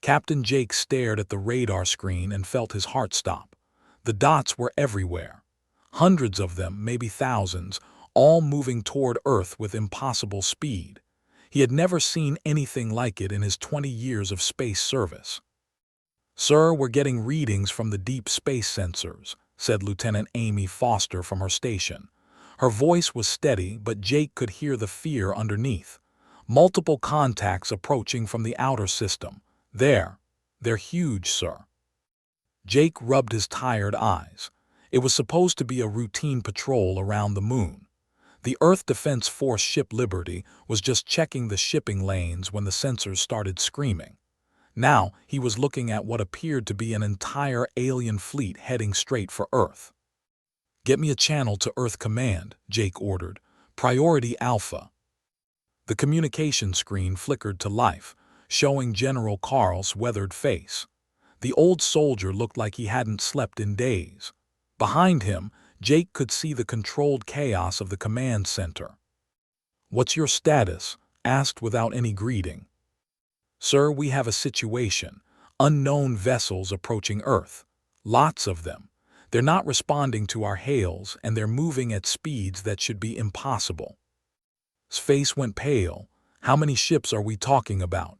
Captain Jake stared at the radar screen and felt his heart stop. The dots were everywhere. Hundreds of them, maybe thousands, all moving toward Earth with impossible speed. He had never seen anything like it in his 20 years of space service. "Sir, we're getting readings from the deep space sensors," said Lieutenant Amy Foster from her station. Her voice was steady, but Jake could hear the fear underneath. "Multiple contacts approaching from the outer system. They're huge, sir." Jake rubbed his tired eyes. It was supposed to be a routine patrol around the moon. The Earth Defense Force ship Liberty was just checking the shipping lanes when the sensors started screaming. Now he was looking at what appeared to be an entire alien fleet heading straight for Earth. "Get me a channel to Earth Command," Jake ordered. "Priority Alpha." The communication screen flickered to life, showing General Carl's weathered face. The old soldier looked like he hadn't slept in days. Behind him, Jake could see the controlled chaos of the command center. "What's your status?" asked without any greeting. "Sir, we have a situation. Unknown vessels approaching Earth. Lots of them. They're not responding to our hails, and they're moving at speeds that should be impossible." His face went pale. "How many ships are we talking about?"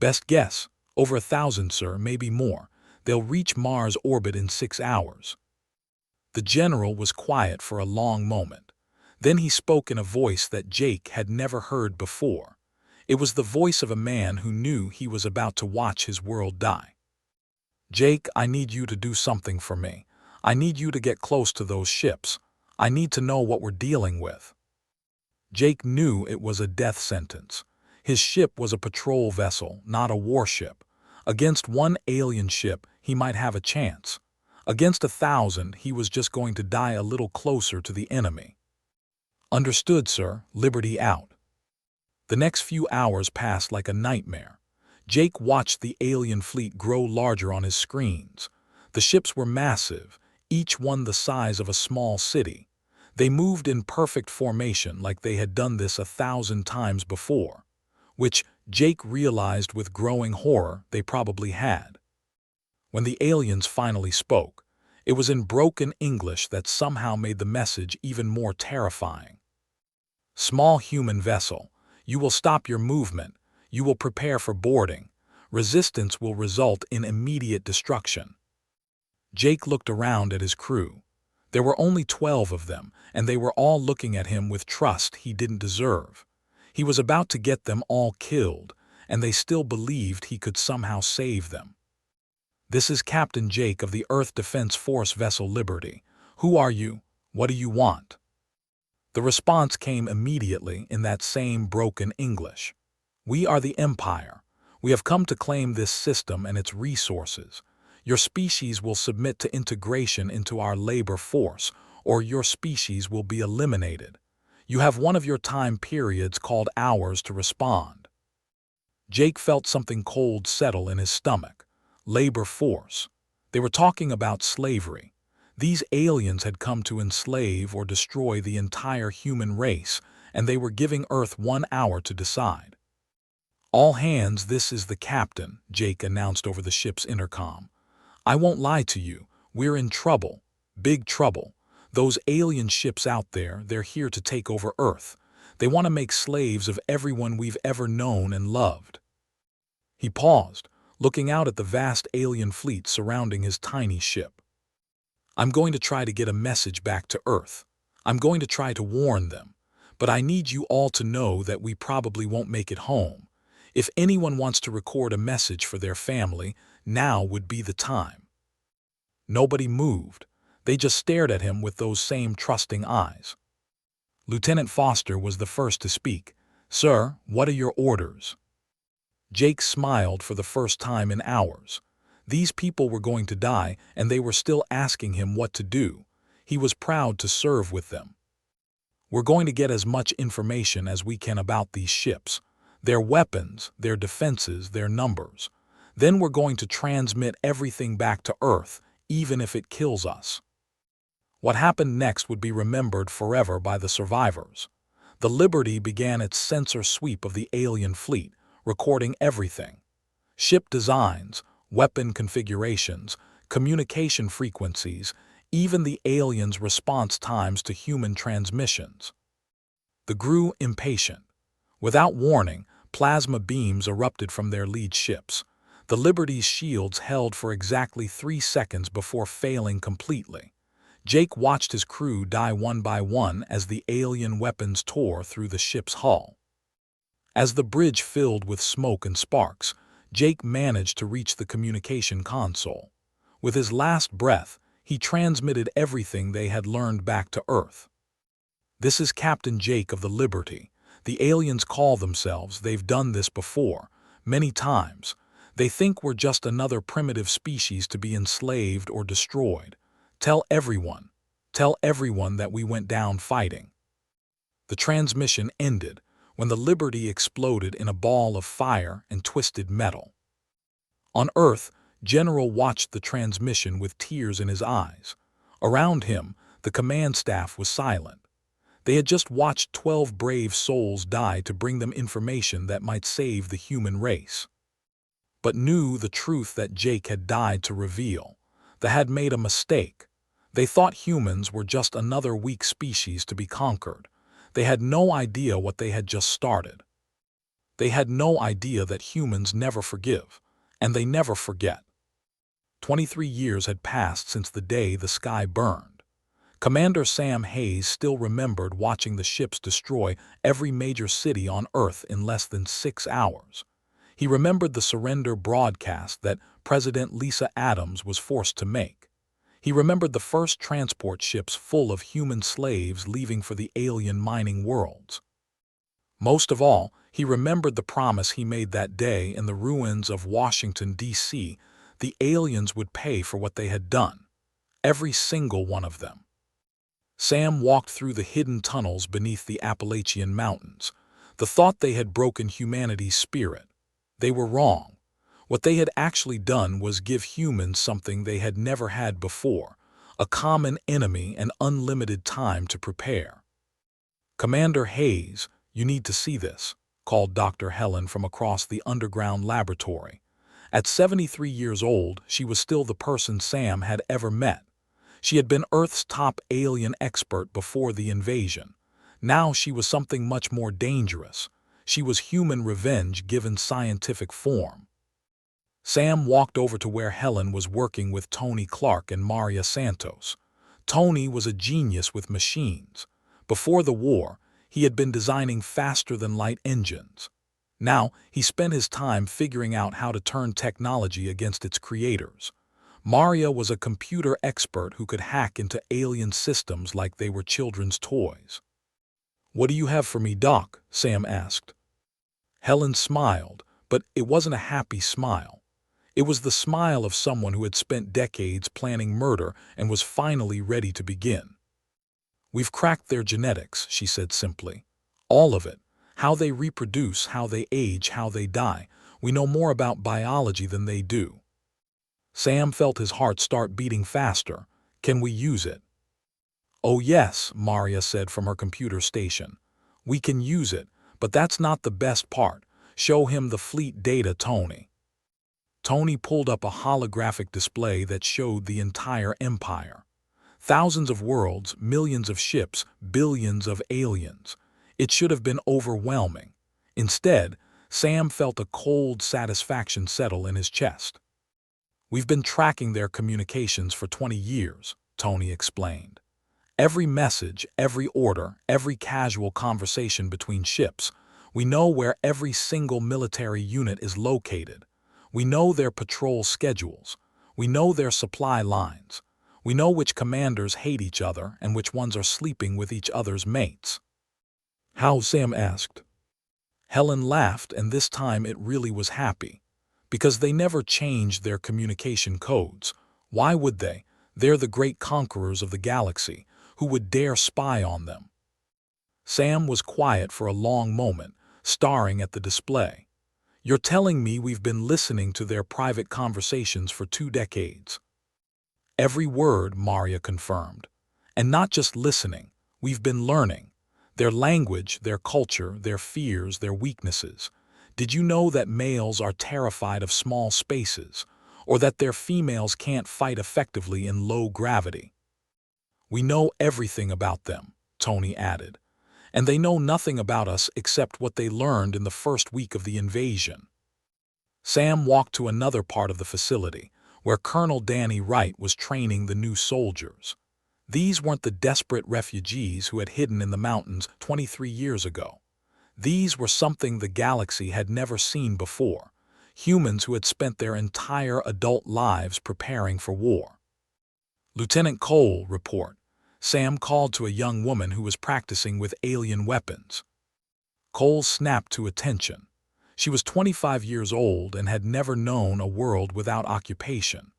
"Best guess. Over 1,000, sir, maybe more. They'll reach Mars orbit in 6 hours. The general was quiet for a long moment. Then he spoke in a voice that Jake had never heard before. It was the voice of a man who knew he was about to watch his world die. "Jake, I need you to do something for me. I need you to get close to those ships. I need to know what we're dealing with." Jake knew it was a death sentence. His ship was a patrol vessel, not a warship. Against one alien ship, he might have a chance. Against 1,000, he was just going to die a little closer to the enemy. "Understood, sir. Liberty out." The next few hours passed like a nightmare. Jake watched the alien fleet grow larger on his screens. The ships were massive, each one the size of a small city. They moved in perfect formation like they had done this 1,000 times before, which Jake realized with growing horror they probably had. When the aliens finally spoke, it was in broken English that somehow made the message even more terrifying. "Small human vessel, you will stop your movement. You will prepare for boarding. Resistance will result in immediate destruction." Jake looked around at his crew. There were only 12 of them, and they were all looking at him with trust he didn't deserve. He was about to get them all killed, and they still believed he could somehow save them. "This is Captain Jake of the Earth Defense Force vessel Liberty. Who are you? What do you want?" The response came immediately in that same broken English. "We are the Empire. We have come to claim this system and its resources. Your species will submit to integration into our labor force, or your species will be eliminated. You have one of your time periods called hours to respond." Jake felt something cold settle in his stomach. Labor force. They were talking about slavery. These aliens had come to enslave or destroy the entire human race, and they were giving Earth 1 hour to decide. "All hands, this is the captain," Jake announced over the ship's intercom. "I won't lie to you, we're in trouble. Big trouble. Those alien ships out there, they're here to take over Earth. They want to make slaves of everyone we've ever known and loved." He paused, looking out at the vast alien fleet surrounding his tiny ship. "I'm going to try to get a message back to Earth. I'm going to try to warn them. But I need you all to know that we probably won't make it home. If anyone wants to record a message for their family, now would be the time." Nobody moved. They just stared at him with those same trusting eyes. Lieutenant Foster was the first to speak. "Sir, what are your orders?" Jake smiled for the first time in hours. These people were going to die, and they were still asking him what to do. He was proud to serve with them. "We're going to get as much information as we can about these ships. Their weapons, their defenses, their numbers. Then we're going to transmit everything back to Earth, even if it kills us." What happened next would be remembered forever by the survivors. The Liberty began its sensor sweep of the alien fleet, recording everything. Ship designs, weapon configurations, communication frequencies, even the aliens' response times to human transmissions. They grew impatient. Without warning, plasma beams erupted from their lead ships. The Liberty's shields held for exactly 3 seconds before failing completely. Jake watched his crew die one by one as the alien weapons tore through the ship's hull. As the bridge filled with smoke and sparks, Jake managed to reach the communication console. With his last breath, he transmitted everything they had learned back to Earth. "This is Captain Jake of the Liberty. The aliens call themselves. They've done this before, many times. They think we're just another primitive species to be enslaved or destroyed. Tell everyone that we went down fighting." The transmission ended when the Liberty exploded in a ball of fire and twisted metal. On Earth, General watched the transmission with tears in his eyes. Around him, the command staff was silent. They had just watched 12 brave souls die to bring them information that might save the human race. But knew the truth that Jake had died to reveal. They had made a mistake. They thought humans were just another weak species to be conquered. They had no idea what they had just started. They had no idea that humans never forgive, and they never forget. 23 years had passed since the day the sky burned. Commander Sam Hayes still remembered watching the ships destroy every major city on Earth in less than 6 hours. He remembered the surrender broadcast that President Lisa Adams was forced to make. He remembered the first transport ships full of human slaves leaving for the alien mining worlds. Most of all, he remembered the promise he made that day in the ruins of Washington, D.C. The aliens would pay for what they had done. Every single one of them. Sam walked through the hidden tunnels beneath the Appalachian Mountains. The thought they had broken humanity's spirit. They were wrong. What they had actually done was give humans something they had never had before, a common enemy and unlimited time to prepare. "Commander Hayes, you need to see this," called Dr. Helen from across the underground laboratory. At 73 years old, she was still the person Sam had ever met. She had been Earth's top alien expert before the invasion. Now she was something much more dangerous. She was human revenge given scientific form. Sam walked over to where Helen was working with Tony Clark and Maria Santos. Tony was a genius with machines. Before the war, he had been designing faster-than-light engines. Now, he spent his time figuring out how to turn technology against its creators. Maria was a computer expert who could hack into alien systems like they were children's toys. "What do you have for me, Doc?" Sam asked. Helen smiled, but it wasn't a happy smile. It was the smile of someone who had spent decades planning murder and was finally ready to begin. "We've cracked their genetics," she said simply. "All of it. How they reproduce, how they age, how they die. We know more about biology than they do." Sam felt his heart start beating faster. "Can we use it?" "Oh yes," Maria said from her computer station. "We can use it, but that's not the best part. Show him the fleet data, Tony." Tony pulled up a holographic display that showed the entire empire. Thousands of worlds, millions of ships, billions of aliens. It should have been overwhelming. Instead, Sam felt a cold satisfaction settle in his chest. "We've been tracking their communications for 20 years, Tony explained. "Every message, every order, every casual conversation between ships. We know where every single military unit is located. We know their patrol schedules. We know their supply lines. We know which commanders hate each other and which ones are sleeping with each other's mates." "How?" Sam asked. Helen laughed, and this time it really was happy. "Because they never changed their communication codes. Why would they? They're the great conquerors of the galaxy. Who would dare spy on them?" Sam was quiet for a long moment, staring at the display. "You're telling me we've been listening to their private conversations for 2 decades. "Every word," Maria confirmed. "And not just listening. We've been learning. Their language, their culture, their fears, their weaknesses. Did you know that males are terrified of small spaces, or that their females can't fight effectively in low gravity? We know everything about them, Tony added, and they know nothing about us except what they learned in the first week of the invasion. Sam walked to another part of the facility, where Colonel Danny Wright was training the new soldiers. These weren't the desperate refugees who had hidden in the mountains 23 years ago. These were something the galaxy had never seen before, humans who had spent their entire adult lives preparing for war. Lieutenant Cole, report. Sam called to a young woman who was practicing with alien weapons. Cole snapped to attention. She was 25 years old and had never known a world without occupation,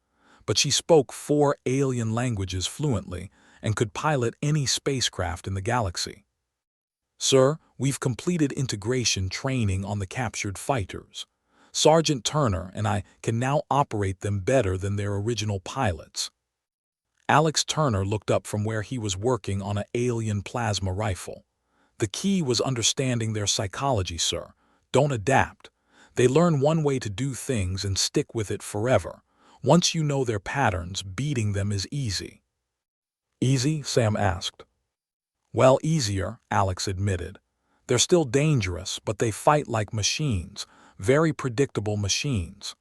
but she spoke 4 alien languages fluently and could pilot any spacecraft in the galaxy. Sir, we've completed integration training on the captured fighters. Sergeant Turner and I can now operate them better than their original pilots. Alex Turner looked up from where he was working on an alien plasma rifle. The key was understanding their psychology, sir. Don't adapt. They learn one way to do things and stick with it forever. Once you know their patterns, beating them is easy. Easy? Sam asked. Well, easier, Alex admitted. They're still dangerous, but they fight like machines, very predictable machines.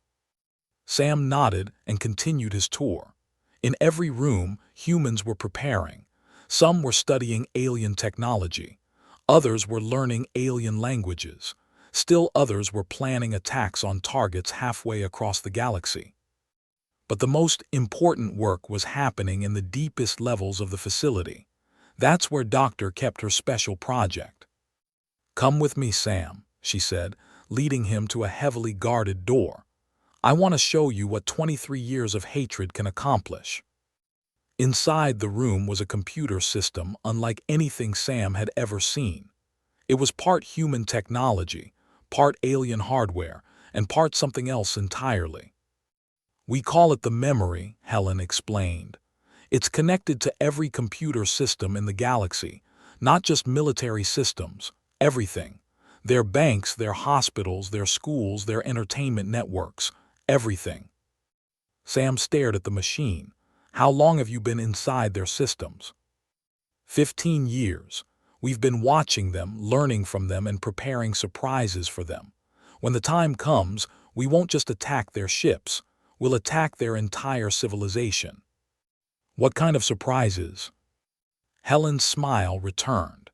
Sam nodded and continued his tour. In every room, humans were preparing. Some were studying alien technology. Others were learning alien languages. Still others were planning attacks on targets halfway across the galaxy. But the most important work was happening in the deepest levels of the facility. That's where Doctor kept her special project. Come with me, Sam, she said, leading him to a heavily guarded door. I want to show you what 23 years of hatred can accomplish. Inside the room was a computer system unlike anything Sam had ever seen. It was part human technology, part alien hardware, and part something else entirely. We call it the memory, Helen explained. It's connected to every computer system in the galaxy, not just military systems, everything. Their banks, their hospitals, their schools, their entertainment networks, everything. Sam stared at the machine. How long have you been inside their systems? 15 years. We've been watching them, learning from them, and preparing surprises for them. When the time comes, we won't just attack their ships, we'll attack their entire civilization. What kind of surprises? Helen's smile returned.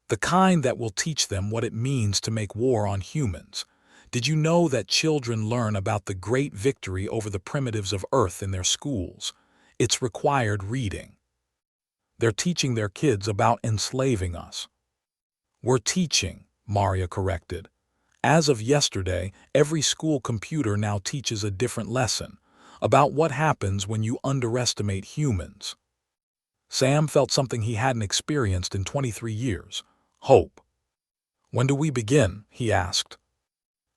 The kind that will teach them what it means to make war on humans. Did you know that children learn about the great victory over the primitives of Earth in their schools? It's required reading. They're teaching their kids about enslaving us. We're teaching, Maria corrected. As of yesterday, every school computer now teaches a different lesson about what happens when you underestimate humans. Sam felt something he hadn't experienced in 23 years. Hope. When do we begin? He asked.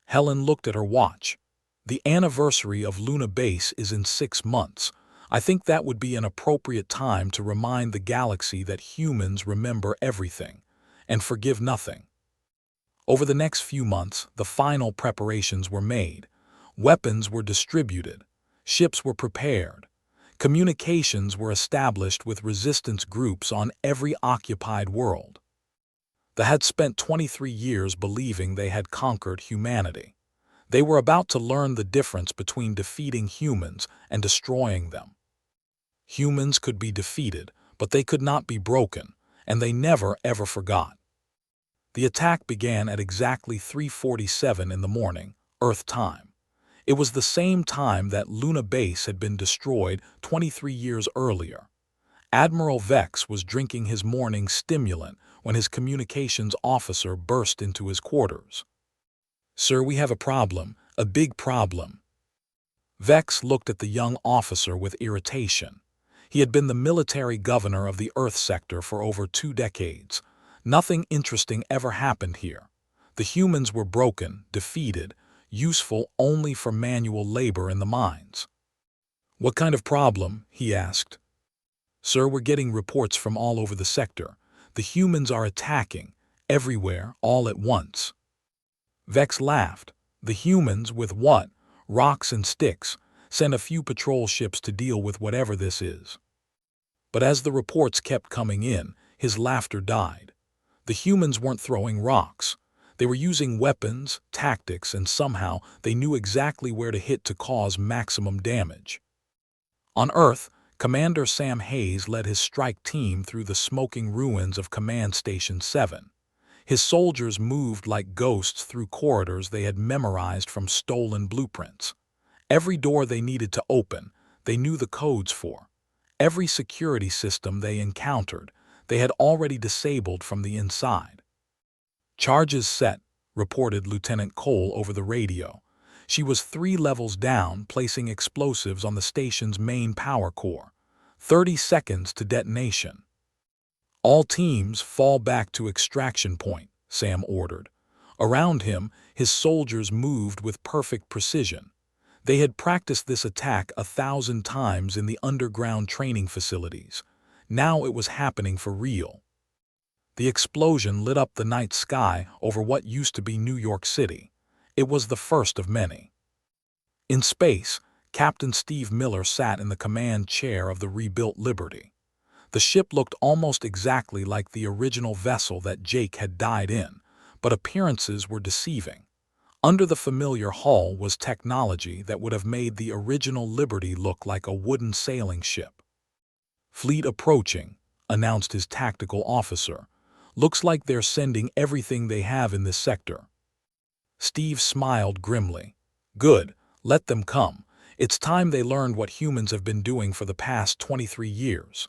Helen looked at her watch. The anniversary of Luna Base is in 6 months. I think that would be an appropriate time to remind the galaxy that humans remember everything and forgive nothing. Over the next few months, the final preparations were made. Weapons were distributed. Ships were prepared. Communications were established with resistance groups on every occupied world. They had spent 23 years believing they had conquered humanity. They were about to learn the difference between defeating humans and destroying them. Humans could be defeated, but they could not be broken, and they never ever forgot. The attack began at exactly 3:47 in the morning, Earth time. It was the same time that Luna Base had been destroyed 23 years earlier. Admiral Vex was drinking his morning stimulant when his communications officer burst into his quarters. Sir, we have a problem, a big problem. Vex looked at the young officer with irritation. He had been the military governor of the Earth sector for over 2 decades. Nothing interesting ever happened here. The humans were broken, defeated, useful only for manual labor in the mines. What kind of problem? He asked. Sir, we're getting reports from all over the sector. The humans are attacking, everywhere, all at once. Vex laughed. The humans, with what? Rocks and sticks. Send a few patrol ships to deal with whatever this is. But as the reports kept coming in, his laughter died. The humans weren't throwing rocks. They were using weapons, tactics, and somehow they knew exactly where to hit to cause maximum damage. On Earth, Commander Sam Hayes led his strike team through the smoking ruins of Command Station 7. His soldiers moved like ghosts through corridors they had memorized from stolen blueprints. Every door they needed to open, they knew the codes for. Every security system they encountered, they had already disabled from the inside. "Charges set," reported Lieutenant Cole over the radio. She was 3 levels down, placing explosives on the station's main power core. 30 seconds to detonation. "All teams fall back to extraction point," Sam ordered. Around him, his soldiers moved with perfect precision. They had practiced this attack 1,000 times in the underground training facilities. Now it was happening for real. The explosion lit up the night sky over what used to be New York City. It was the first of many. In space, Captain Steve Miller sat in the command chair of the rebuilt Liberty. The ship looked almost exactly like the original vessel that Jake had died in, but appearances were deceiving. Under the familiar hull was technology that would have made the original Liberty look like a wooden sailing ship. "Fleet approaching," announced his tactical officer. "Looks like they're sending everything they have in this sector." Steve smiled grimly. "Good, let them come. It's time they learned what humans have been doing for the past 23 years.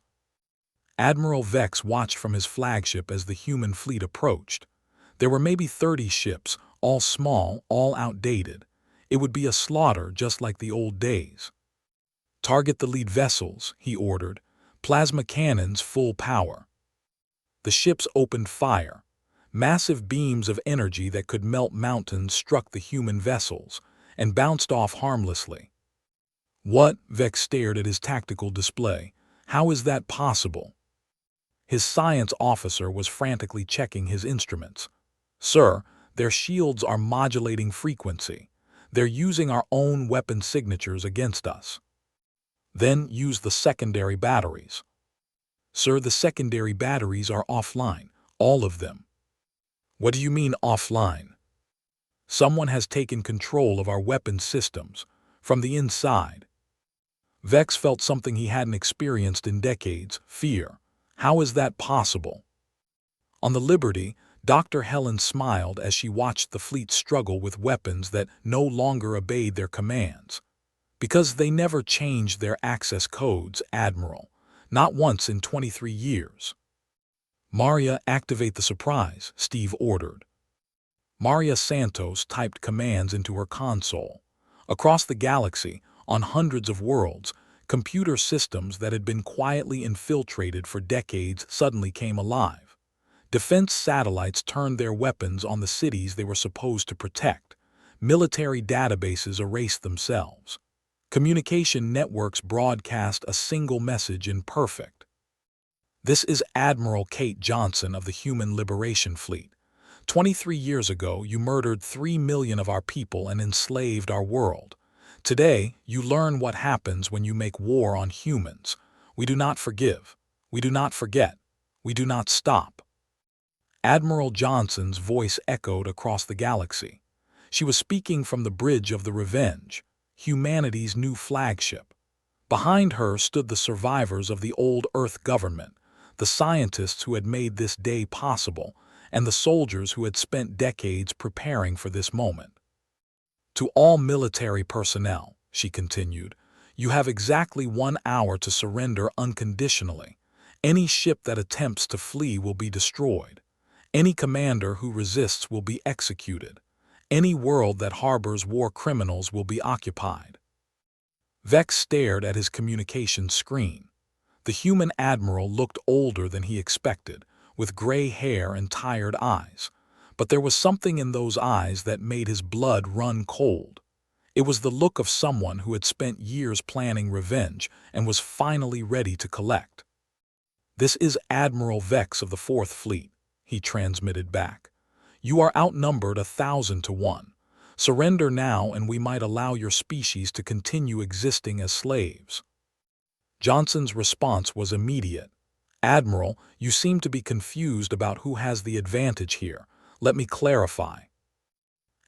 Admiral Vex watched from his flagship as the human fleet approached. There were maybe 30 ships, all small, all outdated. It would be a slaughter just like the old days. "Target the lead vessels," he ordered. "Plasma cannons full power." The ships opened fire. Massive beams of energy that could melt mountains struck the human vessels and bounced off harmlessly. "What?" Vex stared at his tactical display. "How is that possible?" His science officer was frantically checking his instruments. "Sir, their shields are modulating frequency. They're using our own weapon signatures against us." "Then use the secondary batteries." "Sir, the secondary batteries are offline, all of them." "What do you mean offline?" "Someone has taken control of our weapon systems, from the inside." Vex felt something he hadn't experienced in decades: fear. How is that possible? On the Liberty, Dr. Helen smiled as she watched the fleet struggle with weapons that no longer obeyed their commands. "Because they never changed their access codes, Admiral. Not once in 23 years. "Maria, activate the surprise," Steve ordered. Maria Santos typed commands into her console. Across the galaxy, on hundreds of worlds, computer systems that had been quietly infiltrated for decades suddenly came alive. Defense satellites turned their weapons on the cities they were supposed to protect. Military databases erased themselves. Communication networks broadcast a single message in perfect. "This is Admiral Kate Johnson of the Human Liberation Fleet. 23 years ago, you murdered 3 million of our people and enslaved our world. Today, you learn what happens when you make war on humans. We do not forgive. We do not forget. We do not stop." Admiral Johnson's voice echoed across the galaxy. She was speaking from the bridge of the Revenge, humanity's new flagship. Behind her stood the survivors of the old Earth government, the scientists who had made this day possible, and the soldiers who had spent decades preparing for this moment. "To all military personnel," she continued, "you have exactly 1 hour to surrender unconditionally. Any ship that attempts to flee will be destroyed. Any commander who resists will be executed. Any world that harbors war criminals will be occupied." Vex stared at his communication screen. The human admiral looked older than he expected, with gray hair and tired eyes. But there was something in those eyes that made his blood run cold. It was the look of someone who had spent years planning revenge and was finally ready to collect. "This is Admiral Vex of the Fourth Fleet," he transmitted back. You are outnumbered 1,000 to 1. Surrender now and we might allow your species to continue existing as slaves." Johnson's response was immediate. "Admiral, you seem to be confused about who has the advantage here. Let me clarify."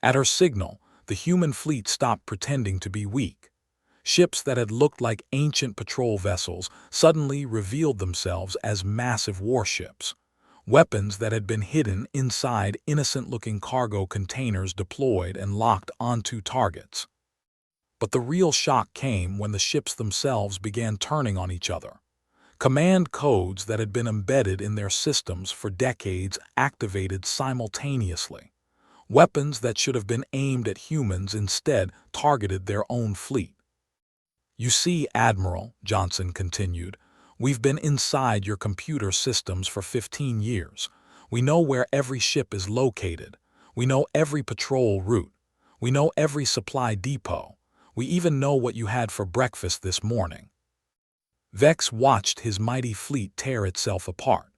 At her signal, the human fleet stopped pretending to be weak. Ships that had looked like ancient patrol vessels suddenly revealed themselves as massive warships. Weapons that had been hidden inside innocent-looking cargo containers deployed and locked onto targets. But the real shock came when the ships themselves began turning on each other. Command codes that had been embedded in their systems for decades activated simultaneously. Weapons that should have been aimed at humans instead targeted their own fleet. "You see, Admiral," Johnson continued, "we've been inside your computer systems for 15 years. We know where every ship is located. We know every patrol route. We know every supply depot. We even know what you had for breakfast this morning." Vex watched his mighty fleet tear itself apart.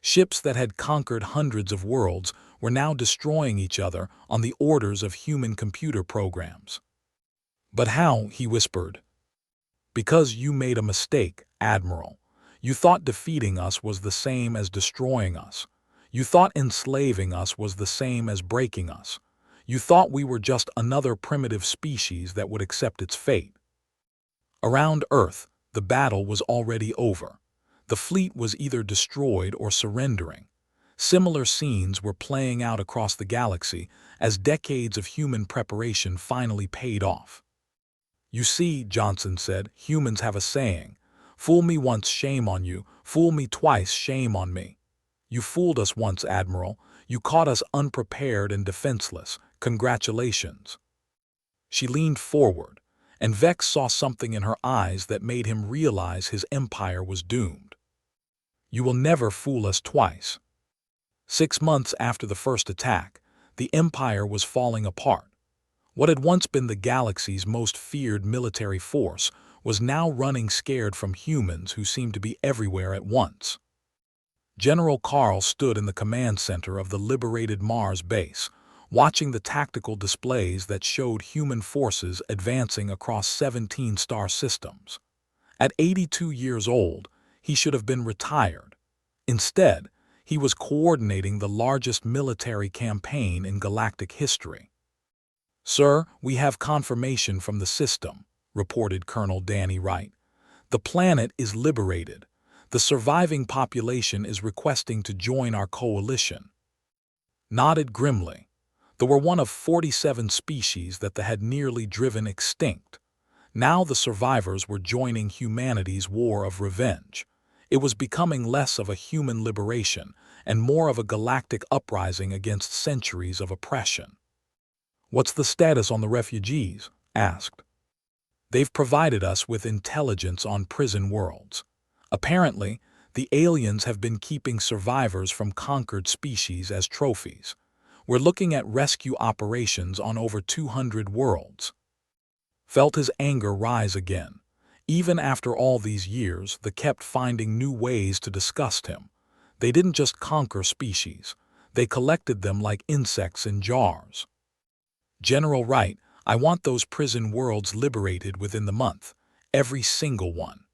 Ships that had conquered hundreds of worlds were now destroying each other on the orders of human computer programs. "But how?" he whispered. "Because you made a mistake, Admiral. You thought defeating us was the same as destroying us. You thought enslaving us was the same as breaking us. You thought we were just another primitive species that would accept its fate." Around Earth, the battle was already over. The fleet was either destroyed or surrendering. Similar scenes were playing out across the galaxy as decades of human preparation finally paid off. "You see," Johnson said, "humans have a saying, 'Fool me once, shame on you. Fool me twice, shame on me.' You fooled us once, Admiral. You caught us unprepared and defenseless. Congratulations." She leaned forward, and Vex saw something in her eyes that made him realize his empire was doomed. "You will never fool us twice." 6 months after the first attack, the empire was falling apart. What had once been the galaxy's most feared military force was now running scared from humans who seemed to be everywhere at once. General Carl stood in the command center of the liberated Mars base, watching the tactical displays that showed human forces advancing across 17 star systems. At 82 years old, he should have been retired. Instead, he was coordinating the largest military campaign in galactic history. "Sir, we have confirmation from the system," reported Colonel Danny Wright. "The planet is liberated. The surviving population is requesting to join our coalition." Nodded grimly. They were one of 47 species that they had nearly driven extinct. Now the survivors were joining humanity's war of revenge. It was becoming less of a human liberation and more of a galactic uprising against centuries of oppression. "What's the status on the refugees?" asked. "They've provided us with intelligence on prison worlds. Apparently, the aliens have been keeping survivors from conquered species as trophies. We're looking at rescue operations on over 200 worlds." Felt his anger rise again. Even after all these years, they kept finding new ways to disgust him. They didn't just conquer species. They collected them like insects in jars. "General Wright, I want those prison worlds liberated within the month. Every single one."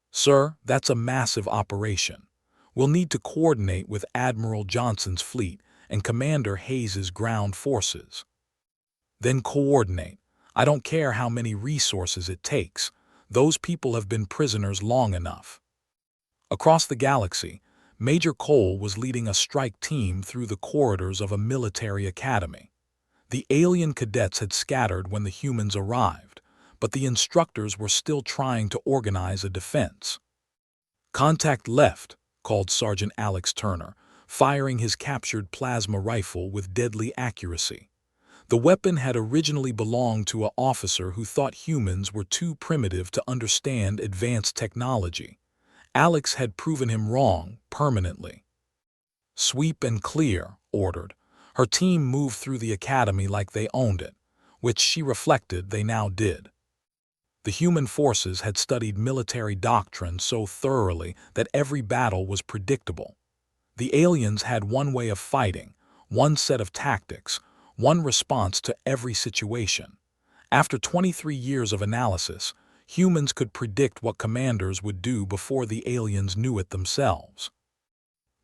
"Sir, that's a massive operation. We'll need to coordinate with Admiral Johnson's fleet and Commander Hayes's ground forces." "Then coordinate. I don't care how many resources it takes. Those people have been prisoners long enough." Across the galaxy, Major Cole was leading a strike team through the corridors of a military academy. The alien cadets had scattered when the humans arrived, but the instructors were still trying to organize a defense. "Contact left," called Sergeant Alex Turner, firing his captured plasma rifle with deadly accuracy. The weapon had originally belonged to an officer who thought humans were too primitive to understand advanced technology. Alex had proven him wrong permanently. "Sweep and clear," ordered. Her team moved through the academy like they owned it, which she reflected they now did. The human forces had studied military doctrine so thoroughly that every battle was predictable. The aliens had one way of fighting, one set of tactics, one response to every situation. After 23 years of analysis, humans could predict what commanders would do before the aliens knew it themselves.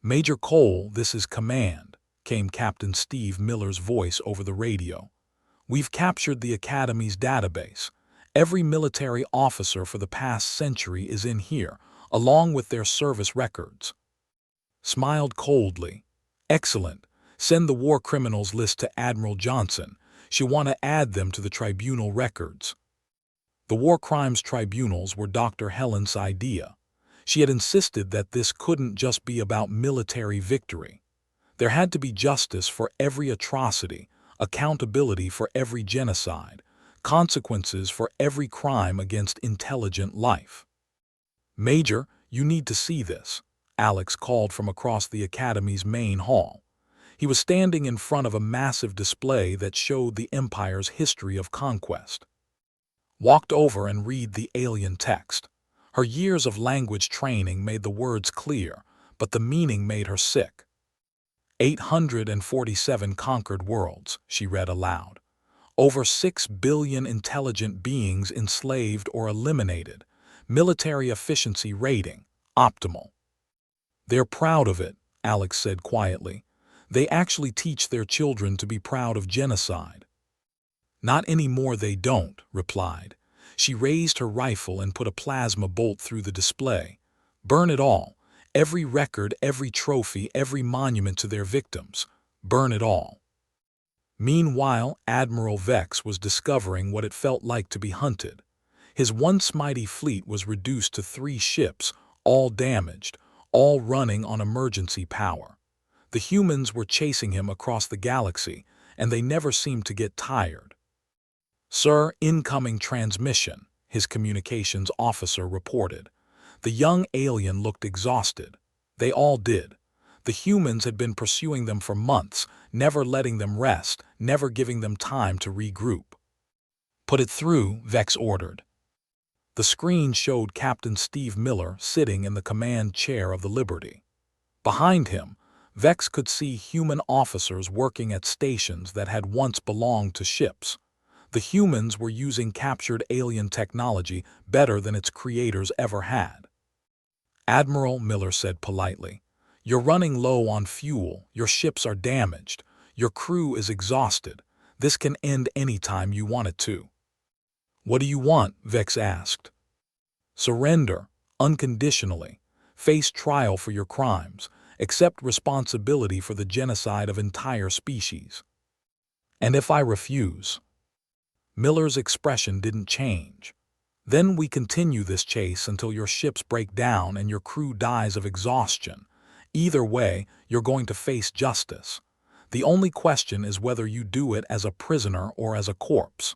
"Major Cole, this is Command," came Captain Steve Miller's voice over the radio. "We've captured the Academy's database. Every military officer for the past century is in here, along with their service records." Smiled coldly. "Excellent. Send the war criminals list to Admiral Johnson. She'll want to add them to the tribunal records." The war crimes tribunals were Dr. Helen's idea. She had insisted that this couldn't just be about military victory. There had to be justice for every atrocity, accountability for every genocide, consequences for every crime against intelligent life. "Major, you need to see this," Alex called from across the Academy's main hall. He was standing in front of a massive display that showed the Empire's history of conquest. Walked over and read the alien text. Her years of language training made the words clear, but the meaning made her sick. 847 conquered worlds, she read aloud. Over 6 billion intelligent beings enslaved or eliminated. Military efficiency rating, optimal. "They're proud of it," Alex said quietly. "They actually teach their children to be proud of genocide." "Not anymore they don't," replied. She raised her rifle and put a plasma bolt through the display. "Burn it all. Every record, every trophy, every monument to their victims. Burn it all." Meanwhile, Admiral Vex was discovering what it felt like to be hunted. His once mighty fleet was reduced to 3 ships, all damaged, all running on emergency power. The humans were chasing him across the galaxy, and they never seemed to get tired. "Sir, incoming transmission," his communications officer reported. The young alien looked exhausted. They all did. The humans had been pursuing them for months, never letting them rest, never giving them time to regroup. "Put it through," Vex ordered. The screen showed Captain Steve Miller sitting in the command chair of the Liberty. Behind him, Vex could see human officers working at stations that had once belonged to ships. The humans were using captured alien technology better than its creators ever had. "Admiral," Miller said politely, "you're running low on fuel, your ships are damaged, your crew is exhausted. This can end any time you want it to." "What do you want?" Vex asked. "Surrender, unconditionally. Face trial for your crimes. Accept responsibility for the genocide of entire species." "And if I refuse?" Miller's expression didn't change. "Then we continue this chase until your ships break down and your crew dies of exhaustion. Either way, you're going to face justice. The only question is whether you do it as a prisoner or as a corpse."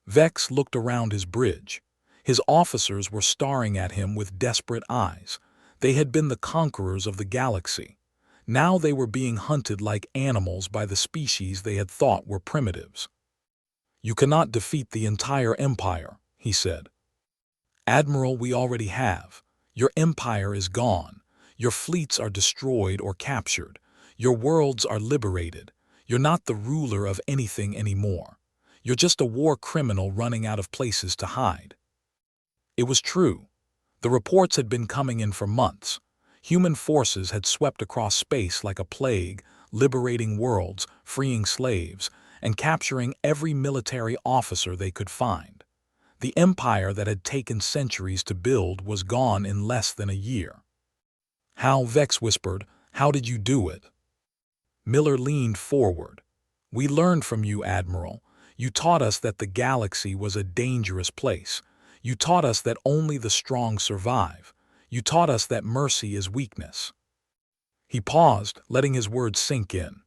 Vex looked around his bridge. His officers were staring at him with desperate eyes. They had been the conquerors of the galaxy. Now they were being hunted like animals by the species they had thought were primitives. "You cannot defeat the entire empire," he said. "Admiral, we already have. Your empire is gone. Your fleets are destroyed or captured. Your worlds are liberated. You're not the ruler of anything anymore. You're just a war criminal running out of places to hide." It was true. The reports had been coming in for months. Human forces had swept across space like a plague, liberating worlds, freeing slaves, and capturing every military officer they could find. The empire that had taken centuries to build was gone in less than a year. "How," Vex whispered, "how did you do it?" Miller leaned forward. "We learned from you, Admiral. You taught us that the galaxy was a dangerous place. You taught us that only the strong survive. You taught us that mercy is weakness." He paused, letting his words sink in.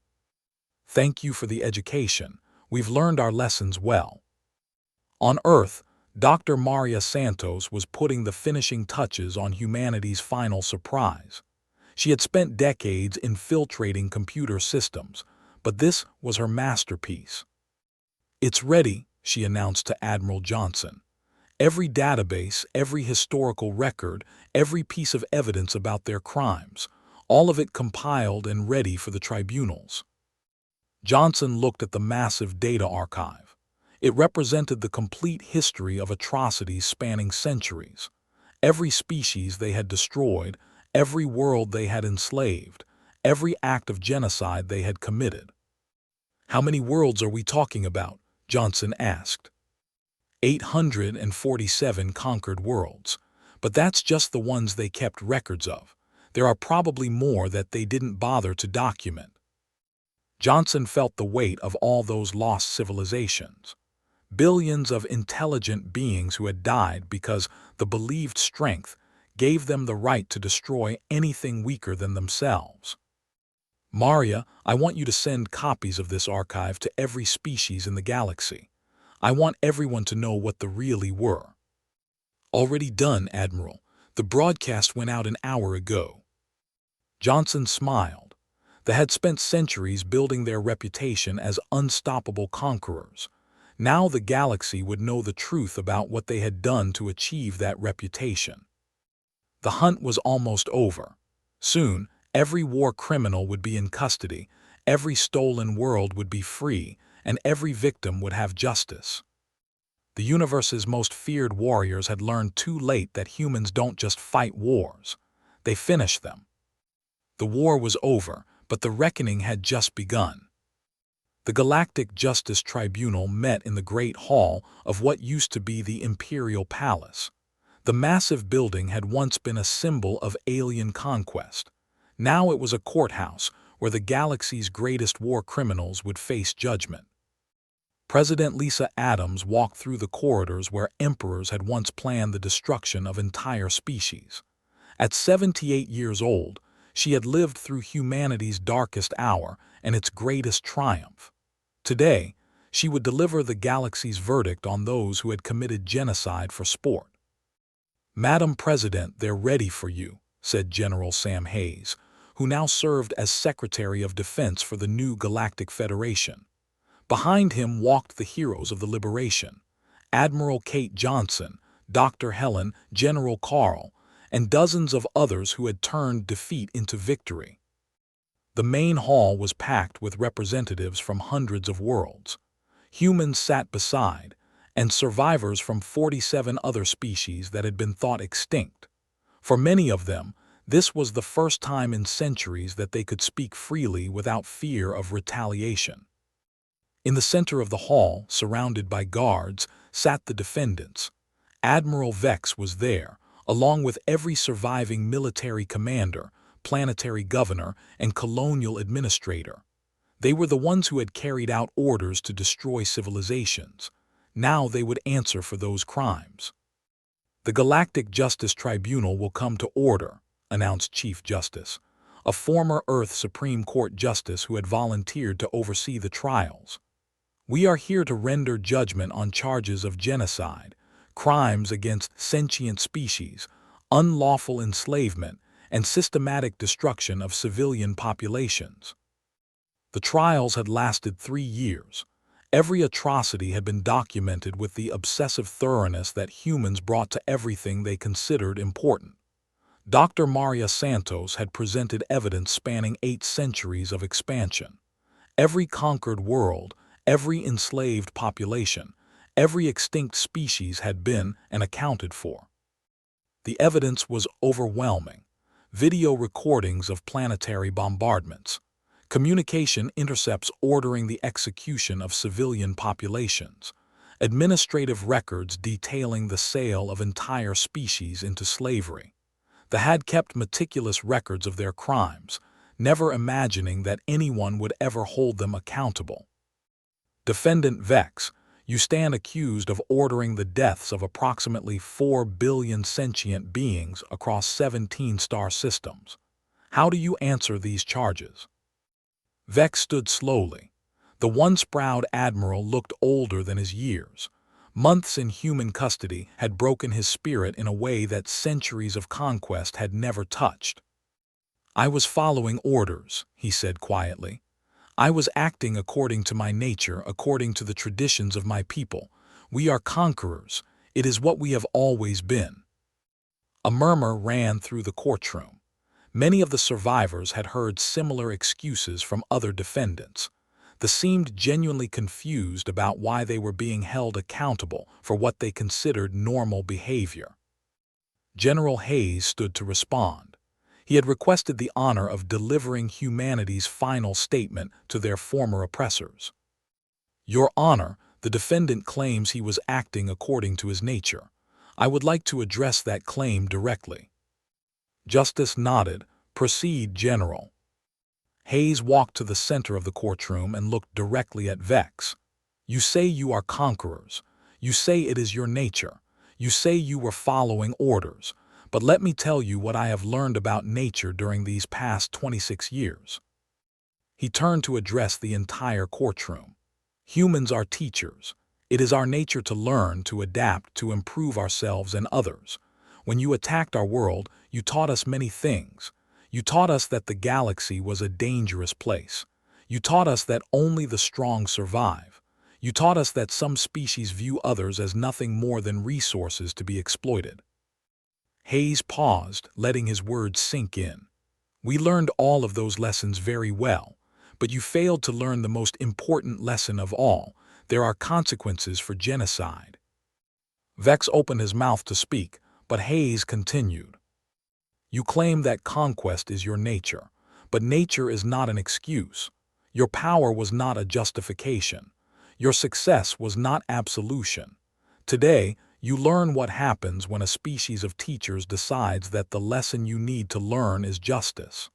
"Thank you for the education. We've learned our lessons well." On Earth, Dr. Maria Santos was putting the finishing touches on humanity's final surprise. She had spent decades infiltrating computer systems, but this was her masterpiece. "It's ready," she announced to Admiral Johnson. "Every database, every historical record, every piece of evidence about their crimes, all of it compiled and ready for the tribunals." Johnson looked at the massive data archive. It represented the complete history of atrocities spanning centuries. Every species they had destroyed, every world they had enslaved, every act of genocide they had committed. "How many worlds are we talking about?" Johnson asked. 847 conquered worlds. But that's just the ones they kept records of. There are probably more that they didn't bother to document. Johnson felt the weight of all those lost civilizations. Billions of intelligent beings who had died because the believed strength gave them the right to destroy anything weaker than themselves. "Maria, I want you to send copies of this archive to every species in the galaxy. I want everyone to know what the really were." "Already done, Admiral. The broadcast went out an hour ago." Johnson smiled. They had spent centuries building their reputation as unstoppable conquerors. Now the galaxy would know the truth about what they had done to achieve that reputation. The hunt was almost over. Soon, every war criminal would be in custody, every stolen world would be free, and every victim would have justice. The universe's most feared warriors had learned too late that humans don't just fight wars. They finish them. The war was over, but the reckoning had just begun. The Galactic Justice Tribunal met in the Great Hall of what used to be the Imperial Palace. The massive building had once been a symbol of alien conquest. Now it was a courthouse where the galaxy's greatest war criminals would face judgment. President Lisa Adams walked through the corridors where emperors had once planned the destruction of entire species. At 78 years old, she had lived through humanity's darkest hour and its greatest triumph. Today, she would deliver the galaxy's verdict on those who had committed genocide for sport. "Madam President, they're ready for you," said General Sam Hayes, who now served as Secretary of Defense for the new Galactic Federation. Behind him walked the heroes of the liberation: Admiral Kate Johnson, Dr. Helen, General Carl, and dozens of others who had turned defeat into victory. The main hall was packed with representatives from hundreds of worlds. Humans sat beside, and survivors from 47 other species that had been thought extinct. For many of them, this was the first time in centuries that they could speak freely without fear of retaliation. In the center of the hall, surrounded by guards, sat the defendants. Admiral Vex was there, along with every surviving military commander, planetary governor, and colonial administrator. They were the ones who had carried out orders to destroy civilizations. Now they would answer for those crimes. "The Galactic Justice Tribunal will come to order," announced Chief Justice, a former Earth Supreme Court justice who had volunteered to oversee the trials. "We are here to render judgment on charges of genocide, crimes against sentient species, unlawful enslavement, and systematic destruction of civilian populations." The trials had lasted 3 years. Every atrocity had been documented with the obsessive thoroughness that humans brought to everything they considered important. Dr. Maria Santos had presented evidence spanning 8 centuries of expansion. Every conquered world, every enslaved population, every extinct species had been and accounted for. The evidence was overwhelming. Video recordings of planetary bombardments, communication intercepts ordering the execution of civilian populations, administrative records detailing the sale of entire species into slavery. They had kept meticulous records of their crimes, never imagining that anyone would ever hold them accountable. "Defendant Vex, you stand accused of ordering the deaths of approximately 4 billion sentient beings across 17 star systems. How do you answer these charges?" Vex stood slowly. The once proud admiral looked older than his years. Months in human custody had broken his spirit in a way that centuries of conquest had never touched. "I was following orders," he said quietly. "I was acting according to my nature, according to the traditions of my people. We are conquerors. It is what we have always been." A murmur ran through the courtroom. Many of the survivors had heard similar excuses from other defendants. They seemed genuinely confused about why they were being held accountable for what they considered normal behavior. General Hayes stood to respond. He had requested the honor of delivering humanity's final statement to their former oppressors. Your Honor, the defendant claims he was acting according to his nature. I would like to address that claim directly. Justice nodded. Proceed, General. Hayes walked to the center of the courtroom and looked directly at Vex. You say you are conquerors. You say it is your nature. You say you were following orders. But let me tell you what I have learned about nature during these past 26 years. He turned to address the entire courtroom. Humans are teachers. It is our nature to learn, to adapt, to improve ourselves and others. When you attacked our world, you taught us many things. You taught us that the galaxy was a dangerous place. You taught us that only the strong survive. You taught us that some species view others as nothing more than resources to be exploited. Hayes paused, letting his words sink in. We learned all of those lessons very well, but you failed to learn the most important lesson of all. There are consequences for genocide. Vex opened his mouth to speak, but Hayes continued. You claim that conquest is your nature, but nature is not an excuse. Your power was not a justification. Your success was not absolution. Today, you learn what happens when a species of teachers decides that the lesson you need to learn is justice.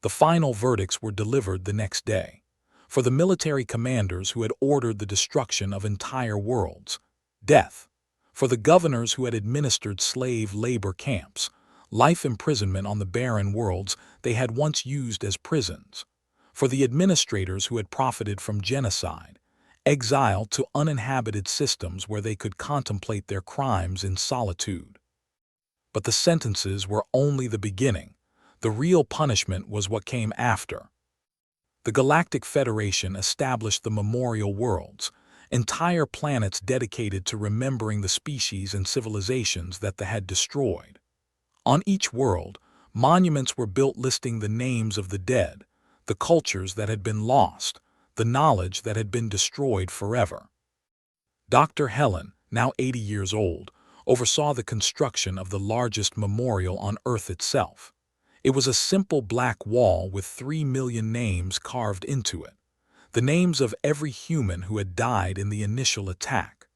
The final verdicts were delivered the next day. For the military commanders who had ordered the destruction of entire worlds, death. For the governors who had administered slave labor camps, life imprisonment on the barren worlds they had once used as prisons. For the administrators who had profited from genocide, exile to uninhabited systems where they could contemplate their crimes in solitude. But the sentences were only the beginning. The real punishment was what came after. The Galactic Federation established the Memorial Worlds, entire planets dedicated to remembering the species and civilizations that they had destroyed. On each world, monuments were built listing the names of the dead, the cultures that had been lost, the knowledge that had been destroyed forever. Dr. Helen, now 80 years old, oversaw the construction of the largest memorial on Earth itself. It was a simple black wall with 3 million names carved into it, the names of every human who had died in the initial attack.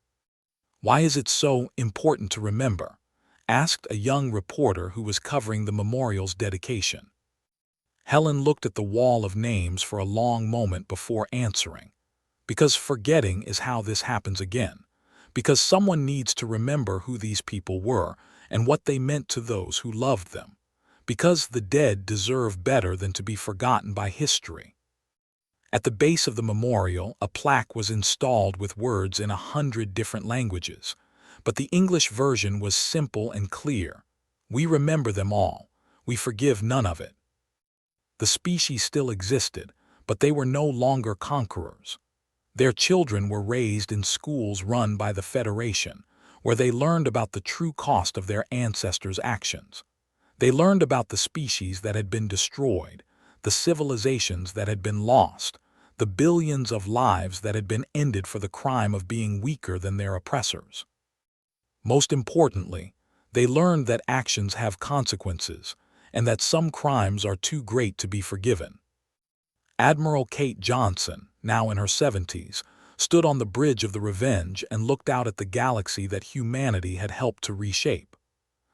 Why is it so important to remember? Asked a young reporter who was covering the memorial's dedication. Helen looked at the wall of names for a long moment before answering. Because forgetting is how this happens again. Because someone needs to remember who these people were and what they meant to those who loved them. Because the dead deserve better than to be forgotten by history. At the base of the memorial, a plaque was installed with words in 100 different languages. But the English version was simple and clear. We remember them all. We forgive none of it. The species still existed, but they were no longer conquerors. Their children were raised in schools run by the Federation, where they learned about the true cost of their ancestors' actions. They learned about the species that had been destroyed, the civilizations that had been lost, the billions of lives that had been ended for the crime of being weaker than their oppressors. Most importantly, they learned that actions have consequences, and that some crimes are too great to be forgiven. Admiral Kate Johnson, now in her 70s, stood on the bridge of the Revenge and looked out at the galaxy that humanity had helped to reshape.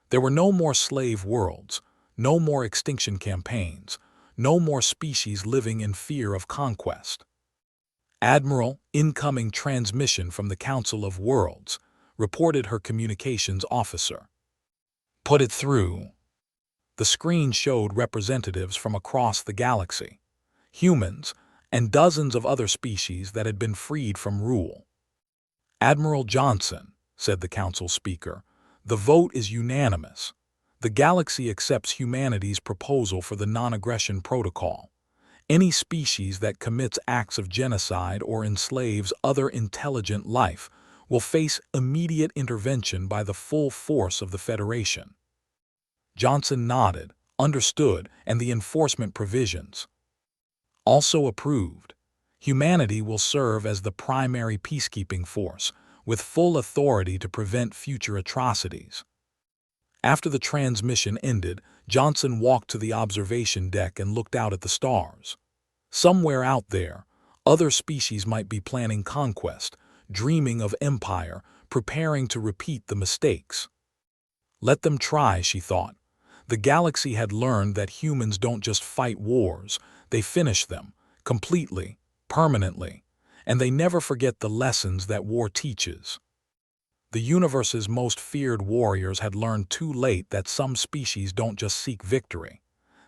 There were no more slave worlds, no more extinction campaigns, no more species living in fear of conquest. Admiral, incoming transmission from the Council of Worlds, reported her communications officer. Put it through. The screen showed representatives from across the galaxy, humans, and dozens of other species that had been freed from rule. Admiral Johnson, said the council speaker, the vote is unanimous. The galaxy accepts humanity's proposal for the non-aggression protocol. Any species that commits acts of genocide or enslaves other intelligent life will face immediate intervention by the full force of the Federation. Johnson nodded, understood, and the enforcement provisions. Also approved. Humanity will serve as the primary peacekeeping force, with full authority to prevent future atrocities. After the transmission ended, Johnson walked to the observation deck and looked out at the stars. Somewhere out there, other species might be planning conquest, dreaming of empire, preparing to repeat the mistakes. Let them try, she thought. The galaxy had learned that humans don't just fight wars, they finish them, completely, permanently, and they never forget the lessons that war teaches. The universe's most feared warriors had learned too late that some species don't just seek victory.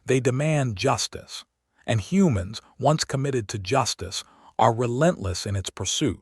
They demand justice, and humans, once committed to justice, are relentless in its pursuit.